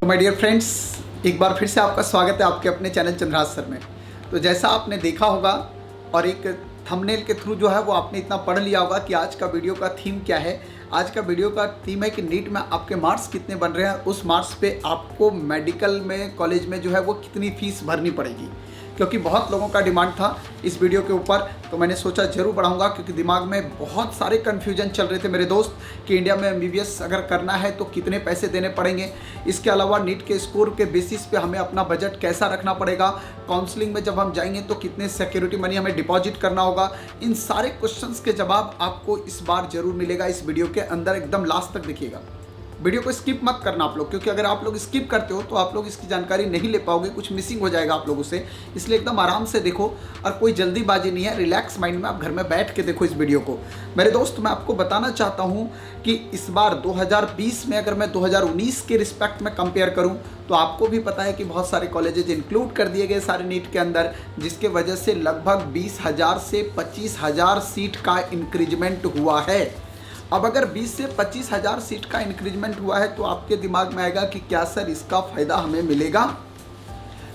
My dear friends, एक बार फिर से आपका स्वागत है आपके अपने चैनल चंद्रहास सर में। तो जैसा आपने देखा होगा और एक थंबनेल के थ्रू जो है वो आपने इतना पढ़ लिया होगा कि आज का वीडियो का थीम क्या है। आज का वीडियो का थीम है कि नीट में आपके मार्क्स कितने बन रहे हैं, उस मार्क्स पे आपको मेडिकल में कॉलेज में जो है वो कितनी फ़ीस भरनी पड़ेगी। क्योंकि बहुत लोगों का डिमांड था इस वीडियो के ऊपर, तो मैंने सोचा ज़रूर बढ़ाऊंगा क्योंकि दिमाग में बहुत सारे कन्फ्यूजन चल रहे थे मेरे दोस्त कि इंडिया में MBBS अगर करना है तो कितने पैसे देने पड़ेंगे। इसके अलावा नीट के स्कोर के बेसिस पे हमें अपना बजट कैसा रखना पड़ेगा, काउंसलिंग में जब हम जाएंगे तो कितने सिक्योरिटी मनी हमें डिपॉजिट करना होगा। इन सारे क्वेश्चंस के जवाब आपको इस बार ज़रूर मिलेगा इस वीडियो के अंदर। एकदम लास्ट तक देखिएगा, वीडियो को स्किप मत करना आप लोग, क्योंकि अगर आप लोग स्किप करते हो तो आप लोग इसकी जानकारी नहीं ले पाओगे, कुछ मिसिंग हो जाएगा आप लोगों से। इसलिए एकदम आराम से देखो और कोई जल्दीबाजी नहीं है, रिलैक्स माइंड में आप घर में बैठ के देखो इस वीडियो को। मेरे दोस्त, मैं आपको बताना चाहता हूँ कि इस बार 2020 में अगर मैं 2019 के रिस्पेक्ट में कंपेयर करूँ तो आपको भी पता है कि बहुत सारे कॉलेजेज इंक्लूड कर दिए गए सारे नीट के अंदर, जिसके वजह से लगभग 20,000 से 25,000 सीट का इंक्रीजमेंट हुआ है। अब अगर 20 से 25,000 सीट का इंक्रीजमेंट हुआ है तो आपके दिमाग में आएगा कि क्या सर इसका फ़ायदा हमें मिलेगा?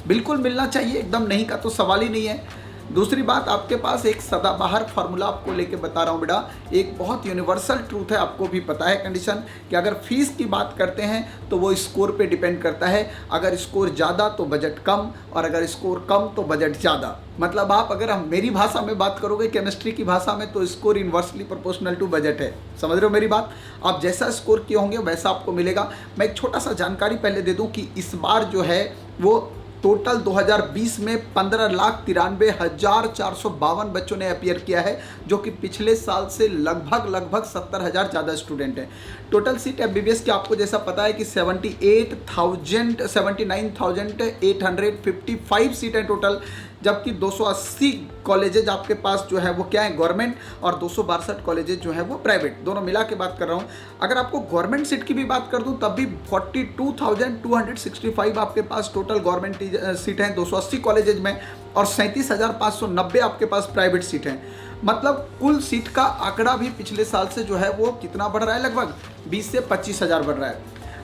बिल्कुल मिलना चाहिए, एकदम नहीं का तो सवाल ही नहीं है। दूसरी बात, आपके पास एक सदाबहार फार्मूला आपको लेके बता रहा हूँ बेटा, एक बहुत यूनिवर्सल ट्रूथ है, आपको भी पता है कंडीशन कि अगर फीस की बात करते हैं तो वो स्कोर पे डिपेंड करता है। अगर स्कोर ज़्यादा तो बजट कम, और अगर स्कोर कम तो बजट ज़्यादा। मतलब आप अगर हम मेरी भाषा में बात करोगे, केमिस्ट्री की भाषा में, तो score inversely proportional to budget है। समझ रहे हो मेरी बात? आप जैसा स्कोर किए होंगे वैसा आपको मिलेगा। मैं एक छोटा सा जानकारी पहले दे दूँ कि इस बार जो है वो टोटल 2020 में 15,93,452 बच्चों ने अपीयर किया है, जो कि पिछले साल से लगभग 70,000 ज़्यादा स्टूडेंट हैं। टोटल सीट MBBS की आपको जैसा पता है कि 79,855 सीट है टोटल, जबकि 280 कॉलेजेज आपके पास जो है वो क्या है, गवर्नमेंट, और 262 कॉलेजेज जो है वो प्राइवेट, दोनों मिला के बात कर रहा हूँ। अगर आपको गवर्नमेंट सीट की भी बात कर दूँ तब भी 42,265 आपके पास टोटल गवर्नमेंट सीट हैं 280 कॉलेजेज में, और 37,590 आपके पास प्राइवेट सीट हैं। मतलब कुल सीट का आंकड़ा भी पिछले साल से जो है वो कितना बढ़ रहा है, लगभग 20 से 25,000 बढ़ रहा है।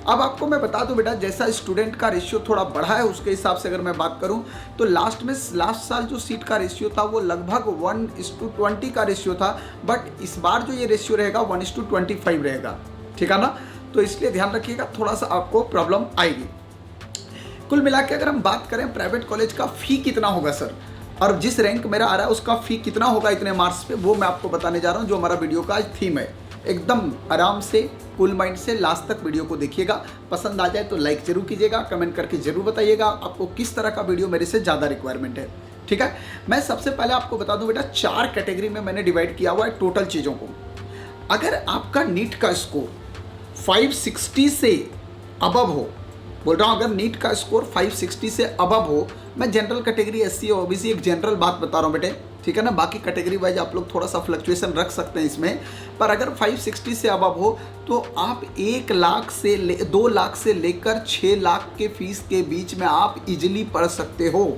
अब आपको मैं बता दूं बेटा, जैसा स्टूडेंट का रेशियो थोड़ा बढ़ा है उसके हिसाब से अगर मैं बात करूं तो लास्ट साल जो सीट का रेशियो था वो लगभग 1:20 का रेशियो था, बट इस बार जो ये रेशियो रहेगा 1:25 रहेगा। ठीक है ना? तो इसलिए ध्यान रखिएगा, थोड़ा सा आपको प्रॉब्लम आएगी। कुल मिला के अगर हम बात करें प्राइवेट कॉलेज का फ़ी कितना होगा सर, और जिस रैंक मेरा आ रहा है उसका फ़ी कितना होगा इतने मार्क्स पे, वो मैं आपको बताने जा रहा हूँ, जो हमारा वीडियो का आज थीम है। एकदम आराम से कूल माइंड से लास्ट तक वीडियो को देखिएगा। पसंद आ जाए तो लाइक जरूर कीजिएगा, कमेंट करके जरूर बताइएगा आपको किस तरह का वीडियो मेरे से ज़्यादा रिक्वायरमेंट है। ठीक है? मैं सबसे पहले आपको बता दूं बेटा, 4 कैटेगरी में मैंने डिवाइड किया हुआ है टोटल चीज़ों को। अगर आपका नीट का स्कोर 560 से अबव हो, बोल रहा हूँ अगर नीट का स्कोर 560 से अबव हो, मैं जनरल कैटेगरी SC और OBC एक जनरल बात बता रहा हूँ बेटे, ठीक है ना? बाकी कैटेगरी वाइज आप लोग थोड़ा सा फ्लक्चुएशन रख सकते हैं इसमें, पर अगर 560 से अबव हो तो आप 1 लाख से 2 लाख से लेकर 6 लाख के फीस के बीच में आप इजीली पढ़ सकते हो।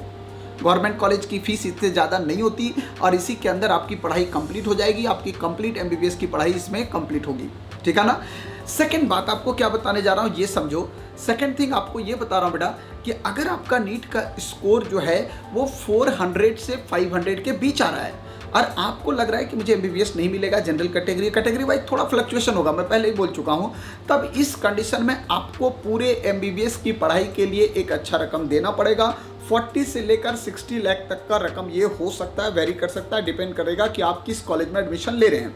गवर्नमेंट कॉलेज की फ़ीस इससे ज़्यादा नहीं होती और इसी के अंदर आपकी पढ़ाई कंप्लीट हो जाएगी, आपकी कंप्लीट MBBS की पढ़ाई इसमें कंप्लीट होगी। ठीक है ना? सेकंड बात आपको क्या बताने जा रहा हूँ ये समझो। सेकंड थिंग आपको ये बता रहा हूँ बेटा कि अगर आपका नीट का स्कोर जो है वो 400 से 500 के बीच आ रहा है और आपको लग रहा है कि मुझे MBBS नहीं मिलेगा, जनरल कैटेगरी वाइज थोड़ा फ्लक्चुएशन होगा, मैं पहले ही बोल चुका हूँ, तब इस कंडीशन में आपको पूरे MBBS की पढ़ाई के लिए एक अच्छा रकम देना पड़ेगा। 40 से लेकर 60 लाख तक का रकम ये हो सकता है, वेरी कर सकता है, डिपेंड करेगा कि आप किस कॉलेज में एडमिशन ले रहे हैं।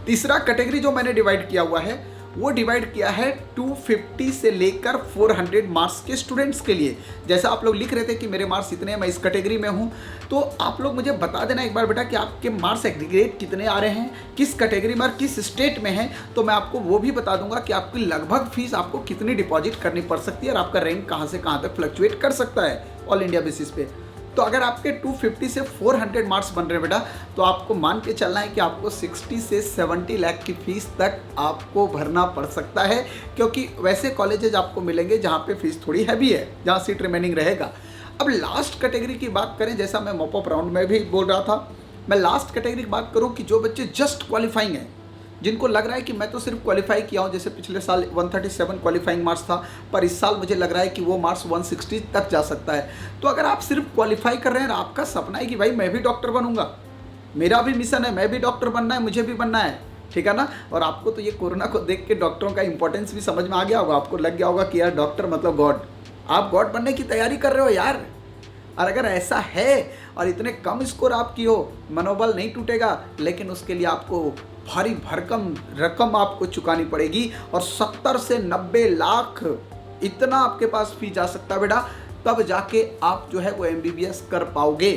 तीसरा कैटेगरी जो मैंने डिवाइड किया हुआ है वो डिवाइड किया है 250 से लेकर 400 मार्क्स के स्टूडेंट्स के लिए। जैसा आप लोग लिख रहे थे कि मेरे मार्क्स इतने हैं, मैं इस कैटेगरी में हूं, तो आप लोग मुझे बता देना एक बार बेटा कि आपके मार्क्स एग्रीगेट कितने आ रहे हैं, किस कैटेगरी में और किस स्टेट में हैं, तो मैं आपको वो भी बता दूंगा कि आपकी लगभग फीस आपको कितनी डिपॉजिट करनी पड़ सकती है और आपका रैंक कहाँ से कहाँ तक फ्लक्चुएट कर सकता है ऑल इंडिया बेसिस पे। तो अगर आपके 250 से 400 मार्क्स बन रहे हैं बेटा, तो आपको मान के चलना है कि आपको 60 से 70 लाख की फीस तक आपको भरना पड़ सकता है, क्योंकि वैसे कॉलेजेज आपको मिलेंगे जहाँ पे फीस थोड़ी हैवी है, जहाँ सीट रिमेनिंग रहेगा। अब लास्ट कैटेगरी की बात करें, जैसा मैं मॉपअप राउंड में भी बोल रहा था, मैं लास्ट कैटेगरी की बात करूँ कि जो बच्चे जस्ट क्वालिफाइंग हैं, जिनको लग रहा है कि मैं तो सिर्फ क्वालिफाई किया हूँ, जैसे पिछले साल 137 क्वालिफाइंग मार्क्स था, पर इस साल मुझे लग रहा है कि वो मार्क्स 160 तक जा सकता है। तो अगर आप सिर्फ क्वालिफाई कर रहे हैं और आपका सपना है कि भाई मैं भी डॉक्टर बनूंगा, मेरा भी मिशन है, मैं भी डॉक्टर बनना है, मुझे भी बनना है, ठीक है ना। और आपको तो ये कोरोना को देख के डॉक्टरों का इंपॉर्टेंस भी समझ में आ गया होगा, आपको लग गया होगा कि यार डॉक्टर मतलब गॉड, आप गॉड बनने की तैयारी कर रहे हो यार। और अगर ऐसा है और इतने कम स्कोर आपकी हो, मनोबल नहीं टूटेगा, लेकिन उसके लिए आपको भारी भरकम रकम आपको चुकानी पड़ेगी और 70 से 90 लाख इतना आपके पास फी जा सकता है बेटा, तब जाके आप जो है वो MBBS कर पाओगे,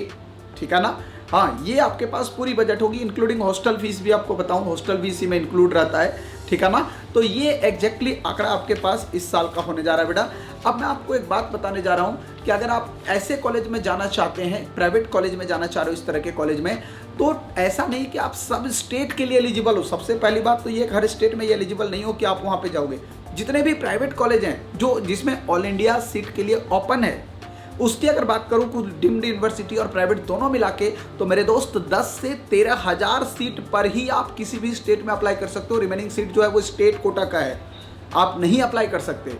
ठीक है ना। हाँ, ये आपके पास पूरी बजट होगी, इंक्लूडिंग हॉस्टल फीस भी आपको बताऊं, हॉस्टल भी इसी में इंक्लूड रहता है, ठीक है ना। तो ये एग्जैक्टली आंकड़ा आपके पास इस साल का होने जा रहा है बेटा। अब मैं आपको एक बात बताने जा रहा हूँ कि अगर आप ऐसे कॉलेज में जाना चाहते हैं, प्राइवेट कॉलेज में जाना चाह रहे हो, इस तरह के कॉलेज में, तो ऐसा नहीं कि आप सब स्टेट के लिए एलिजिबल हो। सबसे पहली बात तो ये, हर स्टेट में ये एलिजिबल नहीं हो कि आप वहाँ पे जाओगे। जितने भी प्राइवेट कॉलेज हैं जो जिसमें ऑल इंडिया सीट के लिए ओपन है, उसकी अगर बात करूं कुछ डीम्ड यूनिवर्सिटी और प्राइवेट दोनों मिला के, तो मेरे दोस्त 10 से 13 हज़ार सीट पर ही आप किसी भी स्टेट में अप्लाई कर सकते हो। रिमेनिंग सीट जो है वो स्टेट कोटा का है, आप नहीं अप्लाई कर सकते,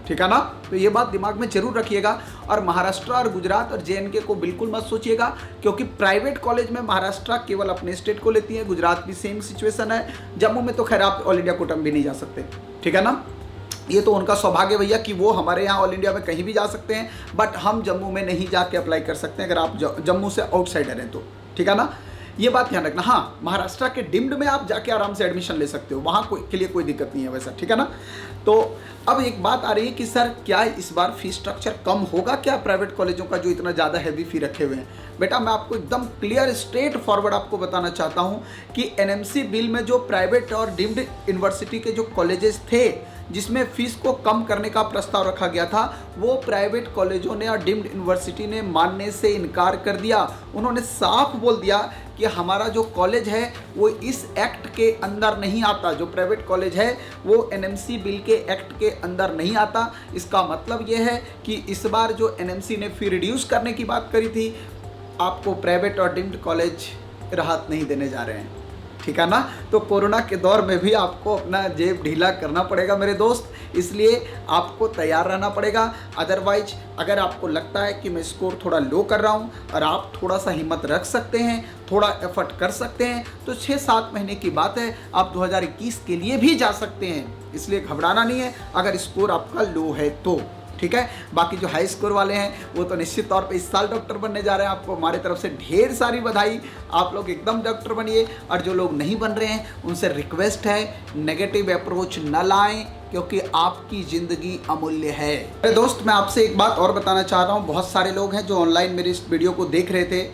ठीक है ना। तो ये बात दिमाग में जरूर रखिएगा। और महाराष्ट्र और गुजरात और JNK को बिल्कुल मत सोचिएगा, क्योंकि प्राइवेट कॉलेज में महाराष्ट्र केवल अपने स्टेट को लेती है, गुजरात भी सेम सिचुएशन है, जम्मू में तो खैर आप ऑल इंडिया कोटा में भी नहीं जा सकते, ठीक है ना। ये तो उनका सौभाग्य भैया कि वो हमारे यहाँ ऑल इंडिया में कहीं भी जा सकते हैं, बट हम जम्मू में नहीं जाके अप्लाई कर सकते हैं अगर आप जम्मू से आउटसाइडर हैं तो, ठीक है ना। ये बात ध्यान रखना। हाँ, महाराष्ट्र के डिम्ड में आप जाके आराम से एडमिशन ले सकते हो, वहाँ के लिए कोई दिक्कत नहीं है वैसा, ठीक है ना। तो अब एक बात आ रही है कि सर क्या इस बार फी स्ट्रक्चर कम होगा क्या प्राइवेट कॉलेजों का जो इतना ज़्यादा हैवी फी रखे हुए हैं। बेटा मैं आपको एकदम क्लियर स्ट्रेट फॉरवर्ड आपको बताना चाहता हूँ कि NMC बिल में जो प्राइवेट और डीम्ड यूनिवर्सिटी के जो कॉलेजेस थे जिसमें फीस को कम करने का प्रस्ताव रखा गया था, वो प्राइवेट कॉलेजों ने और डीम्ड यूनिवर्सिटी ने मानने से इनकार कर दिया। उन्होंने साफ बोल दिया कि हमारा जो कॉलेज है वो इस एक्ट के अंदर नहीं आता, जो प्राइवेट कॉलेज है वो NMC बिल के एक्ट के अंदर नहीं आता। इसका मतलब ये है कि इस बार जो NMC ने फी रिड्यूस करने की बात करी थी, आपको प्राइवेट और डीम्ड कॉलेज राहत नहीं देने जा रहे हैं, ठीक है ना। तो कोरोना के दौर में भी आपको अपना जेब ढीला करना पड़ेगा मेरे दोस्त, इसलिए आपको तैयार रहना पड़ेगा। अदरवाइज अगर आपको लगता है कि मैं स्कोर थोड़ा लो कर रहा हूँ और आप थोड़ा सा हिम्मत रख सकते हैं, थोड़ा एफर्ट कर सकते हैं, तो 6-7 महीने की बात है, आप 2021 के लिए भी जा सकते हैं। इसलिए घबराना नहीं है अगर स्कोर आपका लो है तो, ठीक है। बाकी जो हाई स्कोर वाले हैं वो तो निश्चित तौर पे इस साल डॉक्टर बनने जा रहे हैं। आपको हमारी तरफ से ढेर सारी बधाई, आप लोग एकदम डॉक्टर बनिए। और जो लोग नहीं बन रहे हैं उनसे रिक्वेस्ट है, नेगेटिव अप्रोच न लाएं, क्योंकि आपकी ज़िंदगी अमूल्य है। अरे दोस्त, मैं आपसे एक बात और बताना चाह रहा हूँ। बहुत सारे लोग हैं जो ऑनलाइन मेरी इस वीडियो को देख रहे थे,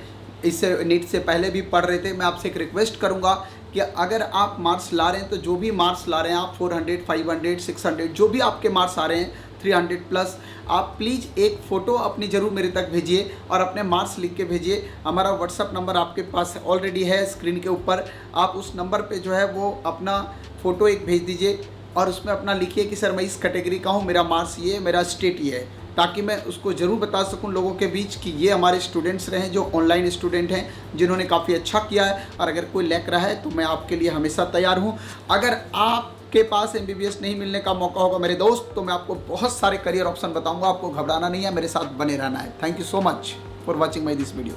इससे नीट से पहले भी पढ़ रहे थे। मैं आपसे एक रिक्वेस्ट करूँगा कि अगर आप मार्क्स ला रहे हैं तो जो भी मार्क्स ला रहे हैं आप 400, 500, 600 जो भी आपके मार्क्स आ रहे हैं 300 प्लस, आप प्लीज़ एक फ़ोटो अपनी ज़रूर मेरे तक भेजिए और अपने मार्क्स लिख के भेजिए। हमारा व्हाट्सअप नंबर आपके पास ऑलरेडी है स्क्रीन के ऊपर, आप उस नंबर पे जो है वो अपना फ़ोटो एक भेज दीजिए और उसमें अपना लिखिए कि सर मैं इस कैटेगरी का हूँ, मेरा मार्क्स ये, मेरा स्टेट ये है, ताकि मैं उसको ज़रूर बता सकूं लोगों के बीच कि ये हमारे स्टूडेंट्स रहे जो ऑनलाइन स्टूडेंट हैं, जिन्होंने काफ़ी अच्छा किया है। और अगर कोई लैक रहा है तो मैं आपके लिए हमेशा तैयार हूं। अगर आपके पास MBBS नहीं मिलने का मौका होगा मेरे दोस्त, तो मैं आपको बहुत सारे करियर ऑप्शन बताऊंगा। आपको घबराना नहीं है, मेरे साथ बने रहना है। Thank you so much for watching my this video.